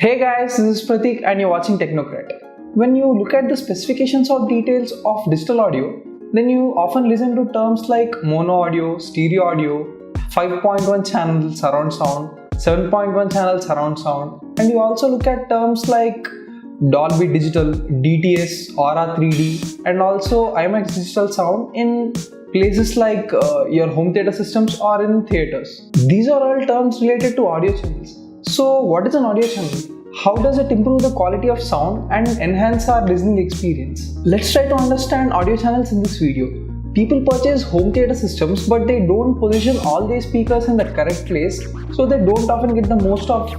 Hey guys, this is Pratik and you're watching Technocrat. When you look at the specifications or details of digital audio, then you often listen to terms like mono audio, stereo audio, 5.1 channel surround sound, 7.1 channel surround sound, and you also look at terms like Dolby Digital, DTS, Aura 3D, and also IMAX digital sound in places like your home theater systems or in theaters. These are all terms related to audio channels. So what is an audio channel? How does it improve the quality of sound and enhance our listening experience? Let's try to understand audio channels in this video. People purchase home theater systems but they don't position all their speakers in the correct place, so they don't often get the most of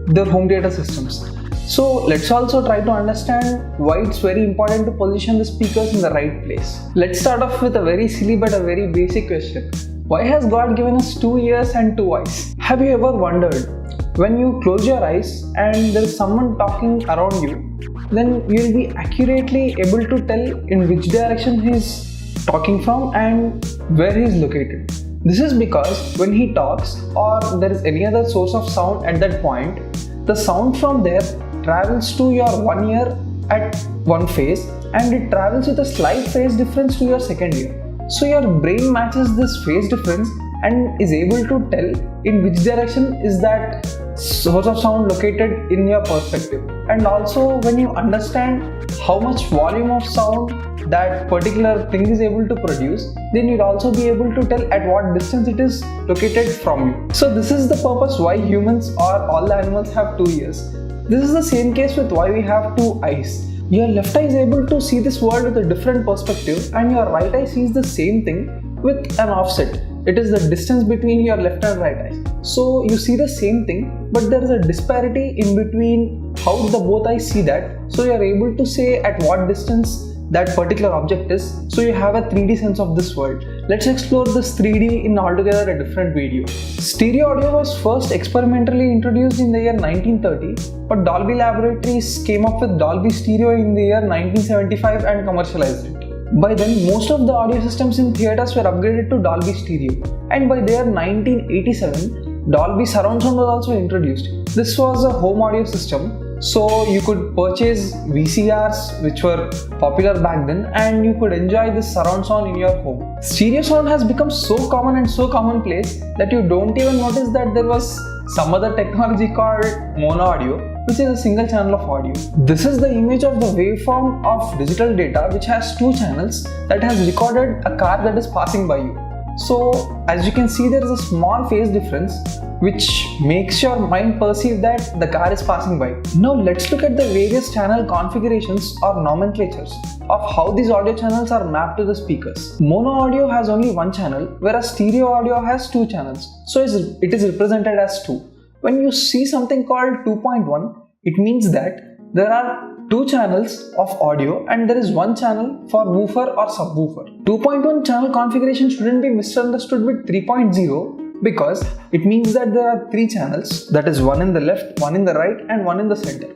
their home theater systems. So let's also try to understand why it's very important to position the speakers in the right place. Let's start off with a very silly but a very basic question. Why has God given us 2 ears and 2 eyes? Have you ever wondered, when you close your eyes and there is someone talking around you, then you will be accurately able to tell in which direction he is talking from and where he is located. This is because when he talks or there is any other source of sound at that point, the sound from there travels to your one ear at one phase and it travels with a slight phase difference to your second ear. So your brain matches this phase difference and is able to tell in which direction is that source of sound located in your perspective. And also when you understand how much volume of sound that particular thing is able to produce, then you'll also be able to tell at what distance it is located from you. So this is the purpose why humans or all the animals have 2 ears. This is the same case with why we have 2 eyes. Your left eye is able to see this world with a different perspective and your right eye sees the same thing with an offset. It is the distance between your left and right eyes. So you see the same thing, but there is a disparity in between how the both eyes see that. So you are able to say at what distance that particular object is. So you have a 3D sense of this world. Let's explore this 3D in altogether a different video. Stereo audio was first experimentally introduced in the year 1930, but Dolby Laboratories came up with Dolby Stereo in the year 1975 and commercialized it. By then, most of the audio systems in theaters were upgraded to Dolby Stereo, and by the year 1987, Dolby Surround Sound was also introduced. This was a home audio system, so you could purchase VCRs which were popular back then and you could enjoy this surround sound in your home. Stereo sound has become so common and so commonplace that you don't even notice that there was some other technology called mono audio, which is a single channel of audio. This is the image of the waveform of digital data which has 2 channels that has recorded a car that is passing by you. So as you can see, there is a small phase difference which makes your mind perceive that the car is passing by. Now let's look at the various channel configurations or nomenclatures of how these audio channels are mapped to the speakers. Mono audio has only 1 channel, whereas stereo audio has 2 channels. So it is represented as 2. When you see something called 2.1, it means that there are 2 channels of audio and there is 1 channel for woofer or subwoofer. 2.1 channel configuration shouldn't be misunderstood with 3.0 because it means that there are 3 channels, that is 1 in the left, 1 in the right and 1 in the center.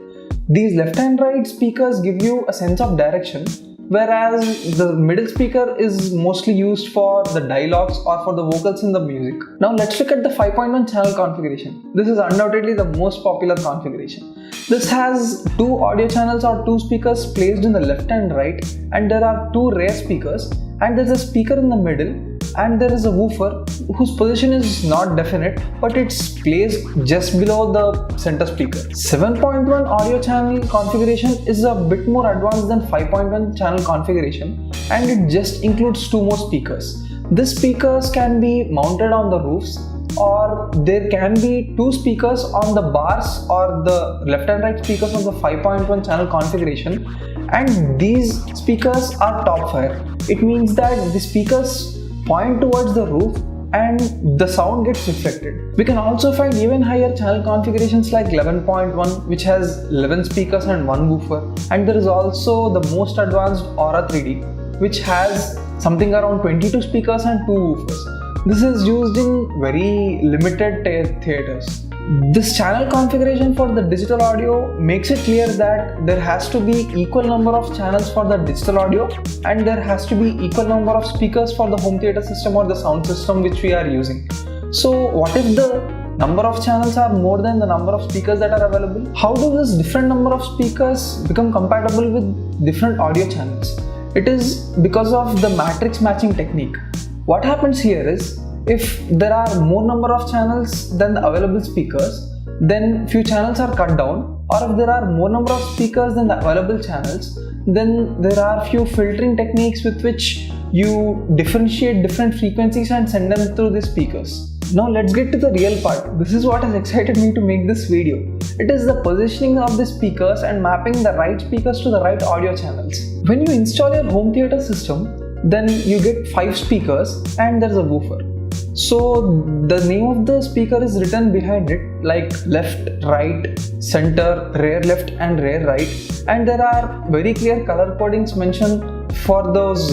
These left and right speakers give you a sense of direction, whereas the middle speaker is mostly used for the dialogues or for the vocals in the music. Now let's look at the 5.1 channel configuration. This is undoubtedly the most popular configuration. This has 2 audio channels or 2 speakers placed in the left and right, and there are 2 rear speakers, and there is a speaker in the middle, and there is a woofer whose position is not definite but it's placed just below the center speaker. 7.1 audio channel configuration is a bit more advanced than 5.1 channel configuration and it just includes 2 more speakers. These speakers can be mounted on the roofs, or there can be 2 speakers on the bars or the left and right speakers of the 5.1 channel configuration, and these speakers are top fire. It means that the speakers point towards the roof and the sound gets reflected. We can also find even higher channel configurations like 11.1, which has 11 speakers and 1 woofer, and there is also the most advanced Aura 3D, which has something around 22 speakers and 2 woofers. This is used in very limited theaters. This channel configuration for the digital audio makes it clear that there has to be equal number of channels for the digital audio and there has to be equal number of speakers for the home theater system or the sound system which we are using. So what if the number of channels are more than the number of speakers that are available? How do this different number of speakers become compatible with different audio channels? It is because of the matrix matching technique. What happens here is, if there are more number of channels than the available speakers, then few channels are cut down, or if there are more number of speakers than the available channels, then there are few filtering techniques with which you differentiate different frequencies and send them through the speakers. Now let's get to the real part. This is what has excited me to make this video. It is the positioning of the speakers and mapping the right speakers to the right audio channels. When you install your home theater system, then you get 5 speakers and there's a woofer. So the name of the speaker is written behind it, like left, right, center, rear left and rear right, and there are very clear color codings mentioned for those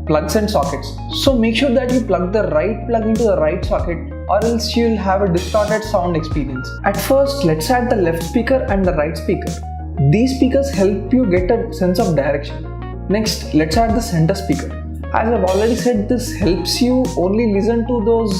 plugs and sockets. So make sure that you plug the right plug into the right socket, or else you'll have a distorted sound experience. At first, let's add the left speaker and the right speaker. These speakers help you get a sense of direction. Next, let's add the center speaker. As I've already said, this helps you only listen to those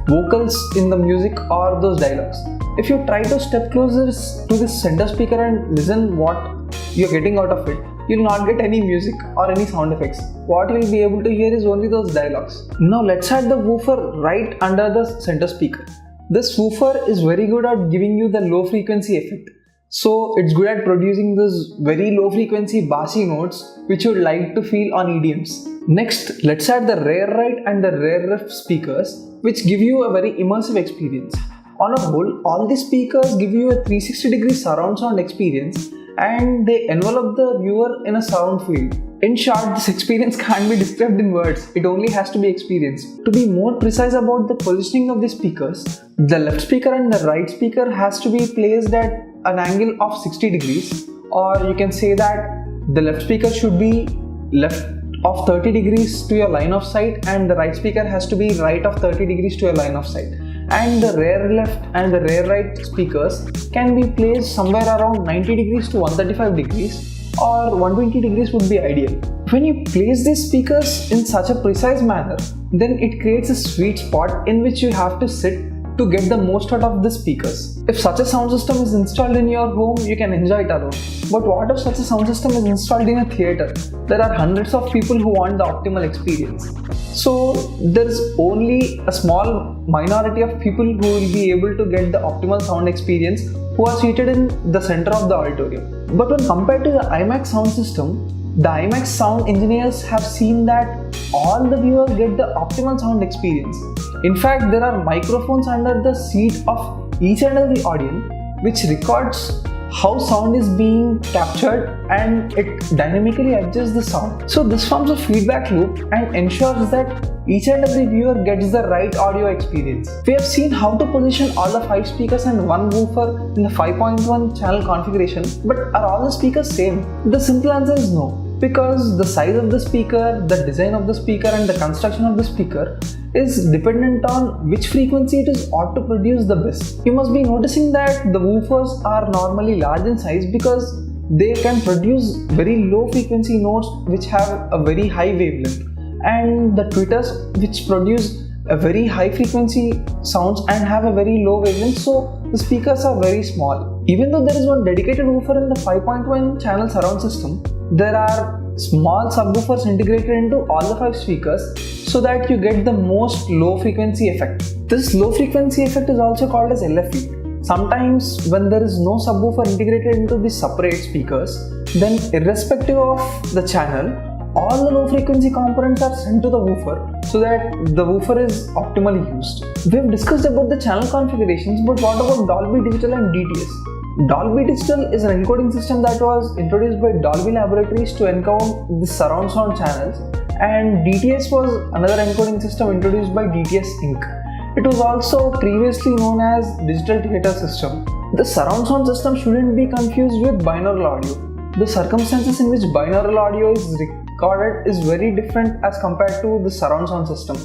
vocals in the music or those dialogues. If you try to step closer to this center speaker and listen what you're getting out of it, you'll not get any music or any sound effects. What you'll be able to hear is only those dialogues. Now let's add the woofer right under the center speaker. This woofer is very good at giving you the low frequency effect. So it's good at producing those very low frequency bassy notes which you'd like to feel on EDMs. Next, let's add the rear right and the rear left speakers, which give you a very immersive experience. On a whole, all these speakers give you a 360-degree surround sound experience, and they envelop the viewer in a sound field. In short, this experience can't be described in words, it only has to be experienced. To be more precise about the positioning of the speakers, the left speaker and the right speaker has to be placed at an angle of 60 degrees, or you can say that the left speaker should be left of 30 degrees to your line of sight, and the right speaker has to be right of 30 degrees to your line of sight. And the rear left and the rear right speakers can be placed somewhere around 90 degrees to 135 degrees, or 120 degrees would be ideal. When you place these speakers in such a precise manner, then it creates a sweet spot in which you have to sit to get the most out of the speakers. If such a sound system is installed in your home, you can enjoy it alone. But what if such a sound system is installed in a theater? There are hundreds of people who want the optimal experience. So there is only a small minority of people who will be able to get the optimal sound experience who are seated in the center of the auditorium. But when compared to the IMAX sound system, the IMAX sound engineers have seen that all the viewers get the optimal sound experience. In fact, there are microphones under the seat of each and every audience which records how sound is being captured, and it dynamically adjusts the sound. So this forms a feedback loop and ensures that each and every viewer gets the right audio experience. We have seen how to position all the 5 speakers and one woofer in the 5.1 channel configuration, but are all the speakers same? The simple answer is no. Because the size of the speaker, the design of the speaker and the construction of the speaker is dependent on which frequency it is ought to produce the best. You must be noticing that the woofers are normally large in size because they can produce very low frequency notes which have a very high wavelength, and the tweeters which produce a very high frequency sounds and have a very low wavelength, so the speakers are very small. Even though there is one dedicated woofer in the 5.1 channel surround system, there are small subwoofers integrated into all the 5 speakers so that you get the most low frequency effect. This low frequency effect is also called as LFE. Sometimes when there is no subwoofer integrated into the separate speakers, then irrespective of the channel, all the low frequency components are sent to the woofer so that the woofer is optimally used. We have discussed about the channel configurations, but what about Dolby Digital and DTS? Dolby Digital is an encoding system that was introduced by Dolby Laboratories to encode the surround sound channels, and DTS was another encoding system introduced by DTS Inc. It was also previously known as Digital Theatre System. The surround sound system shouldn't be confused with binaural audio. The circumstances in which binaural audio is recorded is very different as compared to the surround sound system.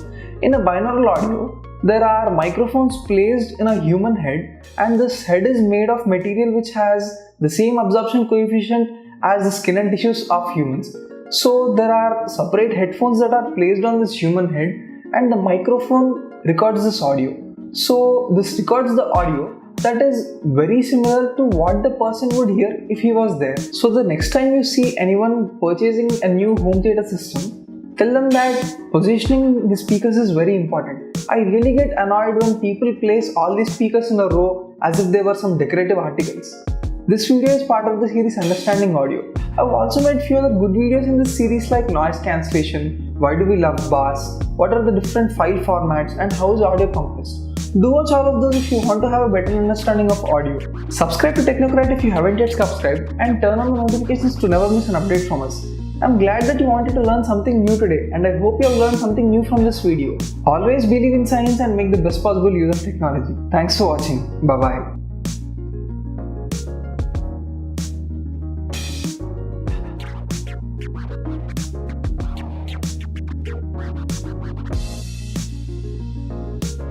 In a binaural audio, there are microphones placed in a human head, and this head is made of material which has the same absorption coefficient as the skin and tissues of humans. So there are separate headphones that are placed on this human head, and the microphone records this audio. So this records the audio that is very similar to what the person would hear if he was there. So the next time you see anyone purchasing a new home theater system, tell them that positioning the speakers is very important. I really get annoyed when people place all these speakers in a row as if they were some decorative articles. This video is part of the series Understanding Audio. I've also made few other good videos in this series like noise cancellation, why do we love bass, what are the different file formats, and how is audio compressed. Do watch all of those if you want to have a better understanding of audio. Subscribe to Technocrat if you haven't yet subscribed and turn on the notifications to never miss an update from us. I'm glad that you wanted to learn something new today and I hope you have learned something new from this video. Always believe in science and make the best possible use of technology. Thanks for watching. Bye bye.